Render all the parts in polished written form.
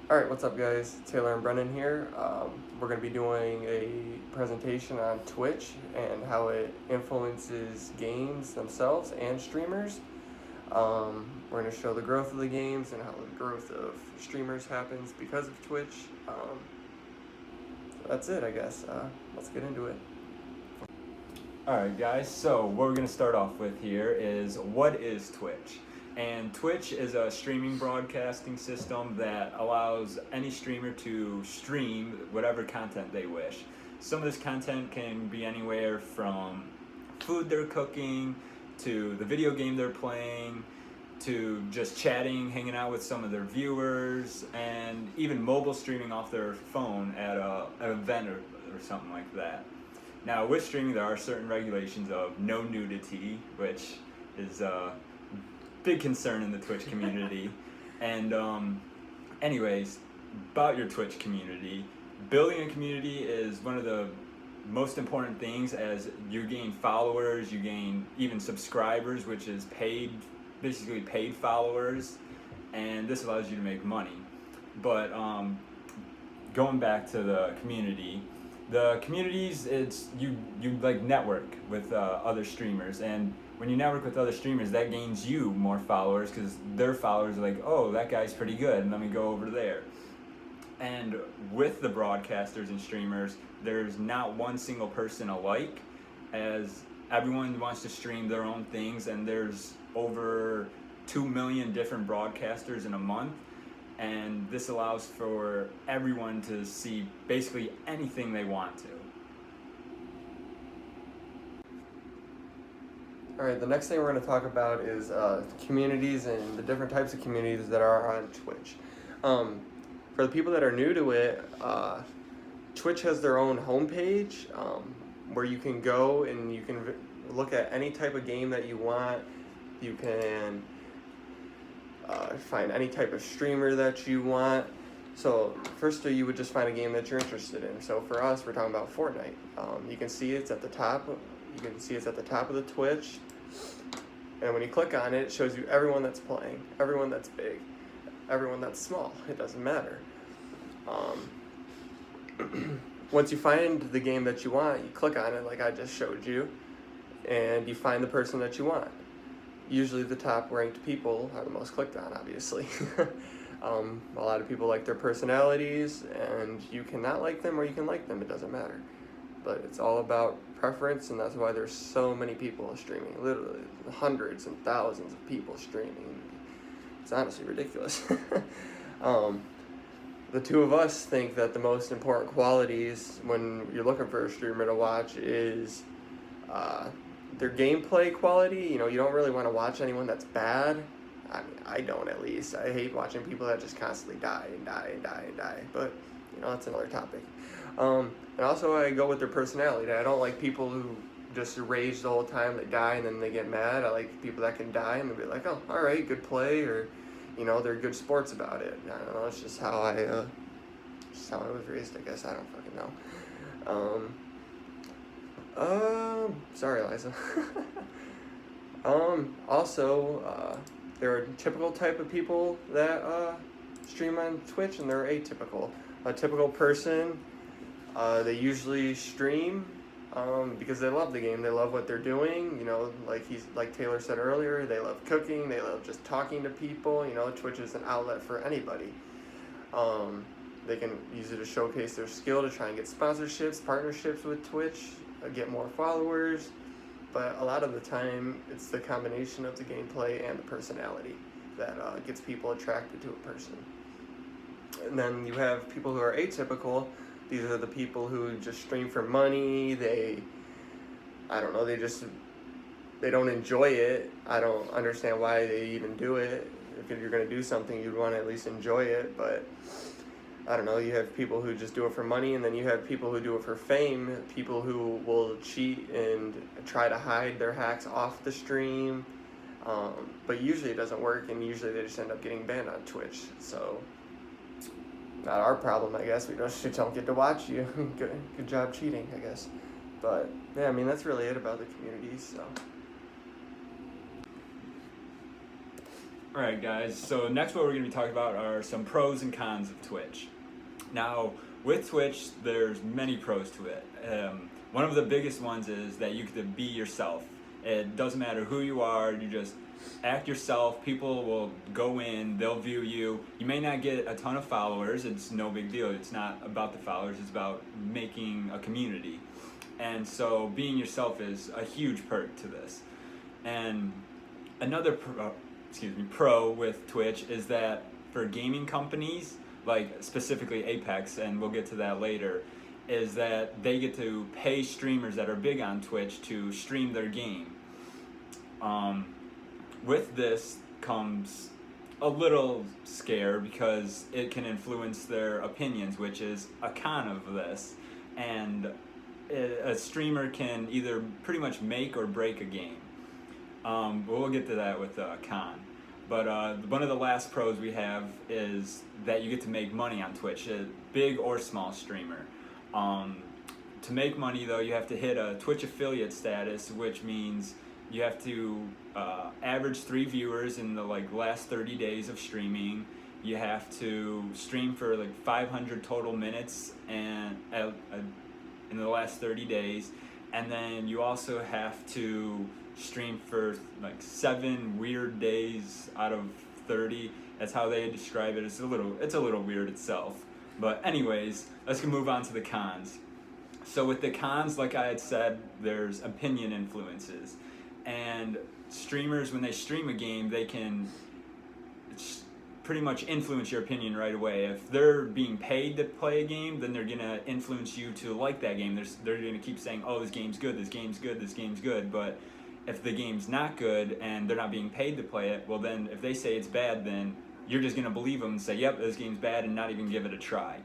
Alright, what's up guys? Taylor and Brennan here. We're going to be doing a presentation on Twitch and how it influences games themselves and streamers. We're going to show the growth of the games and how the growth of streamers happens because of Twitch. So that's it, I guess. Let's get into it. Alright guys, so what we're going to start off with here is what is Twitch? And Twitch is a streaming broadcasting system that allows any streamer to stream whatever content they wish. Some of this content can be anywhere from food they're cooking, to the video game they're playing, to just chatting, hanging out with some of their viewers, and even mobile streaming off their phone at an event or something like that. Now with streaming there are certain regulations of no nudity, which is big concern in the Twitch community. And anyways, about your Twitch community, building a community is one of the most important things, as you gain followers, you gain even subscribers, which is basically paid followers, and this allows you to make money. But going back to the communities, it's you like network with other streamers, and when you network with other streamers, that gains you more followers because their followers are like, oh, that guy's pretty good, and let me go over there. And with the broadcasters and streamers, there's not one single person alike, as everyone wants to stream their own things, and there's over 2 million different broadcasters in a month, and this allows for everyone to see basically anything they want to. Alright, the next thing we're going to talk about is communities and the different types of communities that are on Twitch. For the people that are new to it, Twitch has their own homepage where you can go and you can look at any type of game that you want. You can find any type of streamer that you want. So first you would just find a game that you're interested in. So for us, we're talking about Fortnite. You can see it's at the top. You can see it's at the top of the Twitch, and when you click on it, it shows you everyone that's playing, everyone that's big, everyone that's small. It doesn't matter. Once you find the game that you want, you click on it like I just showed you, and you find the person that you want. Usually the top ranked people are the most clicked on, obviously. A lot of people like their personalities, and you cannot like them or you can like them, it doesn't matter. But it's all about preference, and that's why there's so many people streaming. Literally hundreds and thousands of people streaming. It's honestly ridiculous. The two of us think that the most important qualities when you're looking for a streamer to watch is their gameplay quality. You know, you don't really want to watch anyone that's bad. I mean, I don't, at least. I hate watching people that just constantly die and die and die and die. But, you know, that's another topic. And also I go with their personality. I don't like people who just rage the whole time, they die and then they get mad. I like people that can die and they'll be like, oh, alright, good play, or, you know, they're good sports about it. I don't know, it's just how I was raised, I guess. I don't fucking know. Sorry, Eliza. Also, there are typical type of people that stream on Twitch, and there are atypical. A typical person, they usually stream because they love the game, they love what they're doing. You know, like Taylor said earlier, they love cooking, they love just talking to people. You know, Twitch is an outlet for anybody. They can use it to showcase their skill, to try and get sponsorships, partnerships with Twitch, get more followers. But a lot of the time, it's the combination of the gameplay and the personality that gets people attracted to a person. And then you have people who are atypical. These are the people who just stream for money. They don't enjoy it. I don't understand why they even do it. If you're going to do something, you'd want to at least enjoy it. But I don't know, you have people who just do it for money, and then you have people who do it for fame, people who will cheat and try to hide their hacks off the stream. But usually it doesn't work, and usually they just end up getting banned on Twitch. So not our problem, I guess. We just don't get to watch you. Good job cheating, I guess. But yeah, I mean, that's really it about the community. So Alright guys, so next what we're going to be talking about are some pros and cons of Twitch. Now, with Twitch, there's many pros to it. One of the biggest ones is that you get to be yourself. It doesn't matter who you are, you just act yourself. People will go in, they'll view you. You may not get a ton of followers, it's no big deal. It's not about the followers, it's about making a community. And so being yourself is a huge perk to this. And another pro with Twitch is that for gaming companies, like specifically Apex, and we'll get to that later, is that they get to pay streamers that are big on Twitch to stream their game. With this comes a little scare because it can influence their opinions, which is a con of this. And a streamer can either pretty much make or break a game. But we'll get to that with a con. But one of the last pros we have is that you get to make money on Twitch, a big or small streamer. To make money though, you have to hit a Twitch affiliate status, which means you have to average 3 viewers in the last 30 days of streaming. You have to stream for 500 total minutes and in the last 30 days, and then you also have to stream for 7 weird days out of 30. That's how they describe it. It's a little weird itself. But anyways, let's move on to the cons. So with the cons, like I had said, there's opinion influences. And streamers, when they stream a game, they can pretty much influence your opinion right away. If they're being paid to play a game, then they're gonna influence you to like that game. They're gonna keep saying, oh, this game's good, this game's good, this game's good. But if the game's not good and they're not being paid to play it, well then if they say it's bad, then you're just gonna believe them and say, yep, this game's bad, and not even give it a try.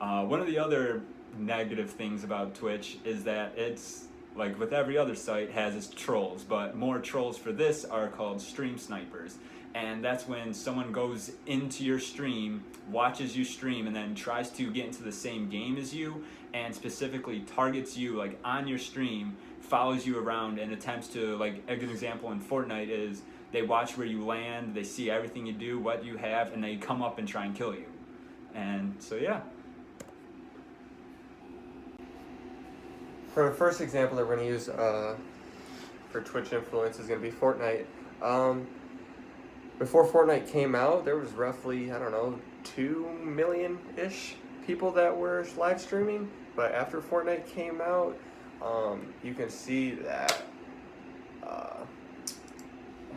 One of the other negative things about Twitch is that it's, like with every other site, has its trolls, but more trolls for this are called stream snipers. And that's when someone goes into your stream, watches you stream, and then tries to get into the same game as you, and specifically targets you on your stream, follows you around, and attempts to, a good example in Fortnite is they watch where you land, they see everything you do, what you have, and they come up and try and kill you. And so yeah. For the first example that we're going to use for Twitch influence is going to be Fortnite. Before Fortnite came out, there was roughly, 2 million-ish people that were live streaming. But after Fortnite came out, you can see that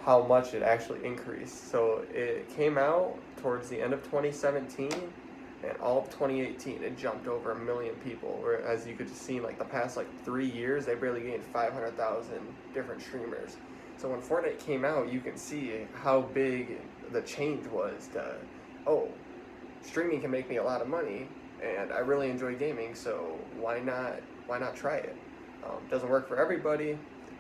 how much it actually increased. So it came out towards the end of 2017. And all of 2018, it jumped over 1 million people. Whereas you could just see in the past 3 years, they barely gained 500,000 different streamers. So when Fortnite came out, you can see how big the change was to, oh, streaming can make me a lot of money, and I really enjoy gaming, so why not try it? Doesn't work for everybody,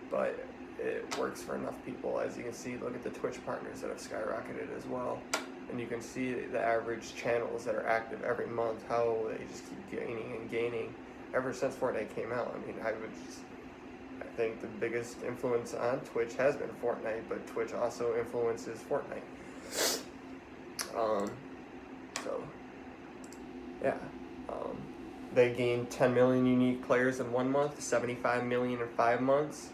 but it works for enough people. As you can see, look at the Twitch partners that have skyrocketed as well. And you can see the average channels that are active every month, how they just keep gaining and gaining ever since Fortnite came out. I mean, I think the biggest influence on Twitch has been Fortnite, but Twitch also influences Fortnite. They gained 10 million unique players in 1 month, 75 million in 5 months.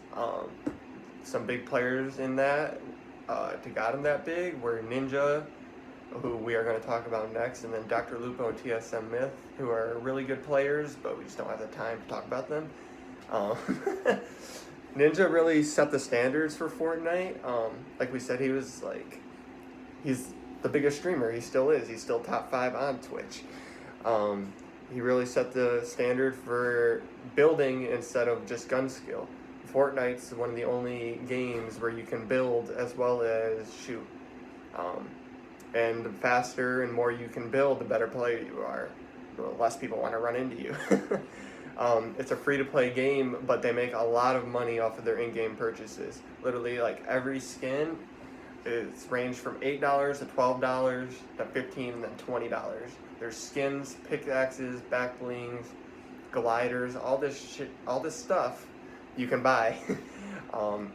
Some big players in that, to got them that big, were Ninja, who we are going to talk about next, and then Dr. Lupo and TSM Myth, who are really good players, but we just don't have the time to talk about them. Ninja really set the standards for Fortnite. Like we said, he's the biggest streamer. He still is. He's still top 5 on Twitch. He really set the standard for building instead of just gun skill. Fortnite's one of the only games where you can build as well as shoot. And the faster and more you can build, the better player you are. The less people want to run into you. It's a free-to-play game, but they make a lot of money off of their in-game purchases. Literally, every skin is ranged from $8 to $12 to $15 and then $20. There's skins, pickaxes, back blings, gliders, all this shit, all this stuff you can buy.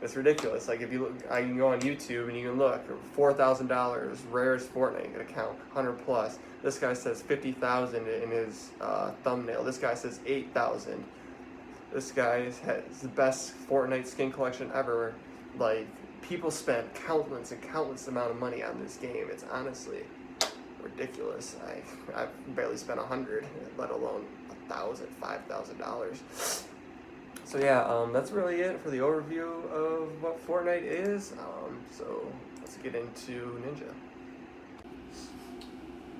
It's ridiculous. Like if you look, I can go on YouTube and you can look $4,000 rarest Fortnite account, 100 plus. This guy says 50,000 in his thumbnail. This guy says 8,000. This guy has the best Fortnite skin collection ever. Like people spent countless and countless amount of money on this game. It's honestly ridiculous. I've barely spent 100, let alone 1,000, $5,000. So yeah, that's really it for the overview of what Fortnite is. So let's get into Ninja.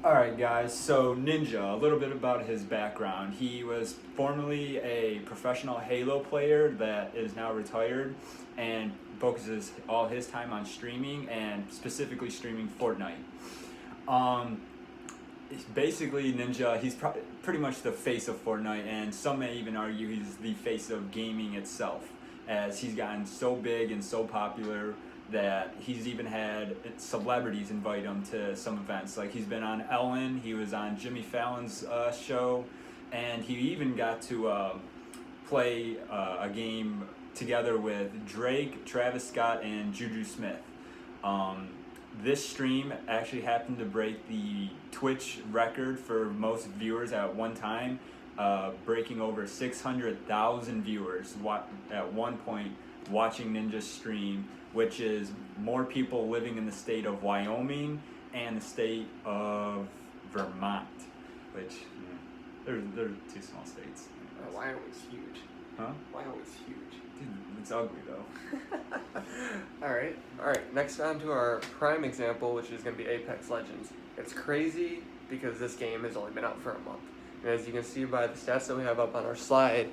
Alright guys, so Ninja, a little bit about his background. He was formerly a professional Halo player that is now retired and focuses all his time on streaming and specifically streaming Fortnite. Basically Ninja, he's pretty much the face of Fortnite, and some may even argue he's the face of gaming itself, as he's gotten so big and so popular that he's even had celebrities invite him to some events. Like he's been on Ellen, he was on Jimmy Fallon's show, and he even got to play a game together with Drake, Travis Scott, and Juju Smith. This stream actually happened to break the Twitch record for most viewers at one time, breaking over 600,000 viewers at one point watching Ninja stream, which is more people living in the state of Wyoming and the state of Vermont, which they're two small states. Wyoming's huge. Huh? Wyoming's huge. Dude, it's ugly though. All right. Next on to our prime example, which is going to be Apex Legends. It's crazy because this game has only been out for a month. And as you can see by the stats that we have up on our slide,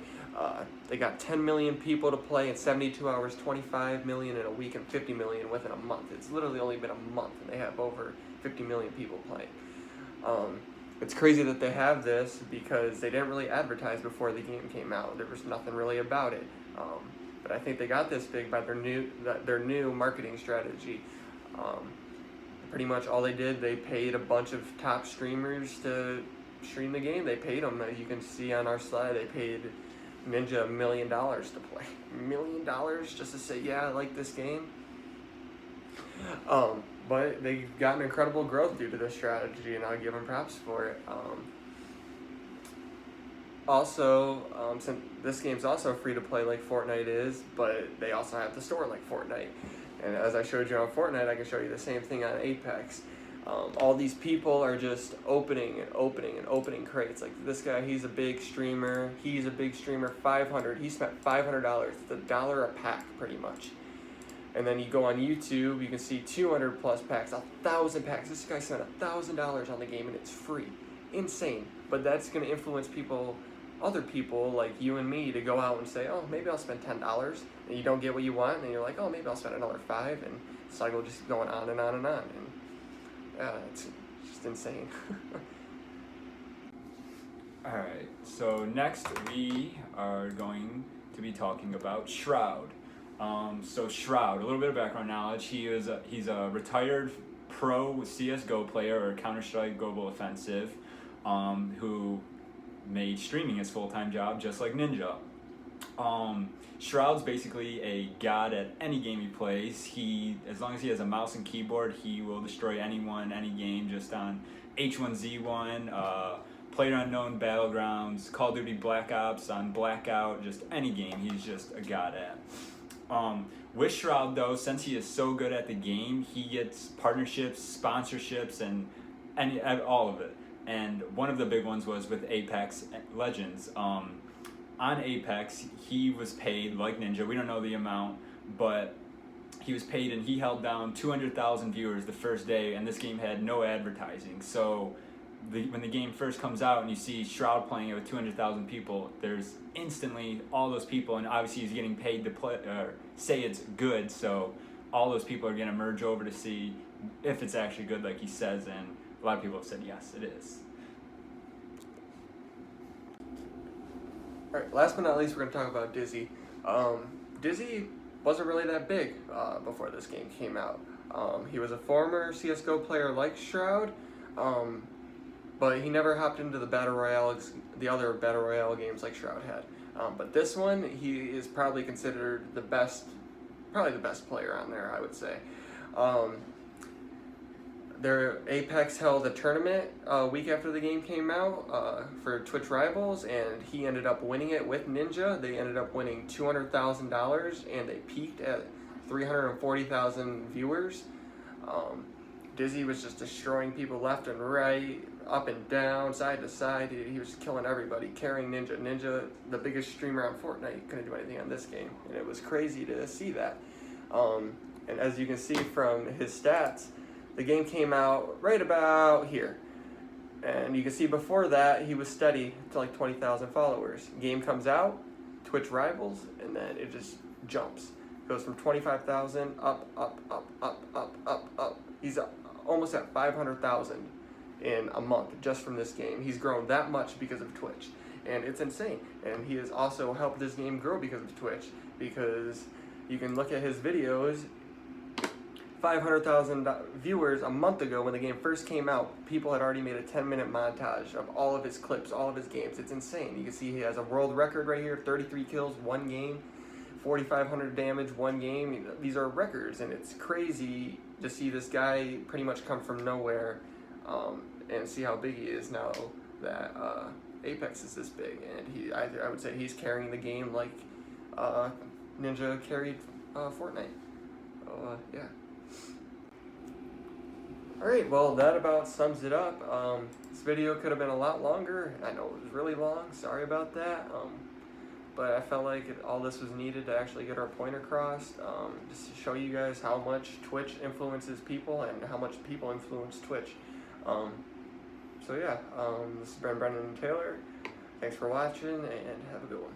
they got 10 million people to play in 72 hours, 25 million in a week, and 50 million within a month. It's literally only been a month, and they have over 50 million people playing. It's crazy that they have this because they didn't really advertise before the game came out. There was nothing really about it. But I think they got this big by their new marketing strategy. Pretty much all they did, they paid a bunch of top streamers to stream the game. They paid them. As you can see on our slide, they paid Ninja $1 million to play. $1 million just to say, yeah, I like this game. But they've gotten incredible growth due to this strategy, and I'll give them props for it. Also, since this game's also free to play like Fortnite is, but they also have the store like Fortnite. And as I showed you on Fortnite, I can show you the same thing on Apex. All these people are just opening crates. Like this guy, he's a big streamer. 500. He spent $500. It's $1 a pack, pretty much. And then you go on YouTube, you can see 200 plus packs, 1,000 packs. This guy spent $1,000 on the game, and it's free. Insane. But that's going to influence other people like you and me, to go out and say, oh, maybe I'll spend $10, and you don't get what you want, and you're like, oh, maybe I'll spend another $5, and the cycle just going on and on and on. And yeah, it's just insane. Alright, so next we are going to be talking about Shroud. So Shroud, a little bit of background knowledge. He's a retired pro CSGO player, or Counter-Strike Global Offensive, who made streaming his full-time job, just like Ninja. Shroud's basically a god at any game he plays. As long as he has a mouse and keyboard, he will destroy anyone, any game, just on H1Z1, PlayerUnknown Battlegrounds, Call of Duty Black Ops, on Blackout, just any game he's just a god at. With Shroud though, since he is so good at the game, he gets partnerships, sponsorships, and all of it. And one of the big ones was with Apex Legends. On Apex, he was paid like Ninja. We don't know the amount, but he was paid, and he held down 200,000 viewers the first day, and this game had no advertising. So when the game first comes out and you see Shroud playing it with 200,000 people, there's instantly all those people, and obviously he's getting paid to play, or say it's good, so all those people are going to merge over to see if it's actually good like he says, and a lot of people have said yes, it is. Alright, last but not least, we're going to talk about Dizzy. Dizzy wasn't really that big before this game came out. He was a former CSGO player like Shroud, but he never hopped into the other Battle Royale games like Shroud had. But this one, he is probably considered the best probably the best player on there, I would say. Apex held a tournament a week after the game came out for Twitch Rivals, and he ended up winning it with Ninja. They ended up winning $200,000, and they peaked at 340,000 viewers. Dizzy was just destroying people left and right, up and down, side to side. He was killing everybody, carrying Ninja. Ninja, the biggest streamer on Fortnite, couldn't do anything on this game, and it was crazy to see that. And as you can see from his stats, the game came out right about here. And you can see before that, he was steady to like 20,000 followers. Game comes out, Twitch Rivals, and then it just jumps. Goes from 25,000 up, up, up, up, up, up, up. He's almost at 500,000 in a month just from this game. He's grown that much because of Twitch. And it's insane. And he has also helped this game grow because of Twitch. Because you can look at his videos, 500,000 viewers a month ago when the game first came out. People had already made a 10-minute montage of all of his clips, all of his games. It's insane. You can see he has a world record right here, 33 kills, one game, 4,500 damage, one game. These are records, and it's crazy to see this guy pretty much come from nowhere and see how big he is now that Apex is this big. And I would say he's carrying the game like Ninja carried Fortnite. Yeah. Alright, well, that about sums it up. This video could have been a lot longer. I know it was really long. Sorry about that. But I felt like all this was needed to actually get our point across. Just to show you guys how much Twitch influences people and how much people influence Twitch. So yeah, this has been Brendan and Taylor. Thanks for watching, and have a good one.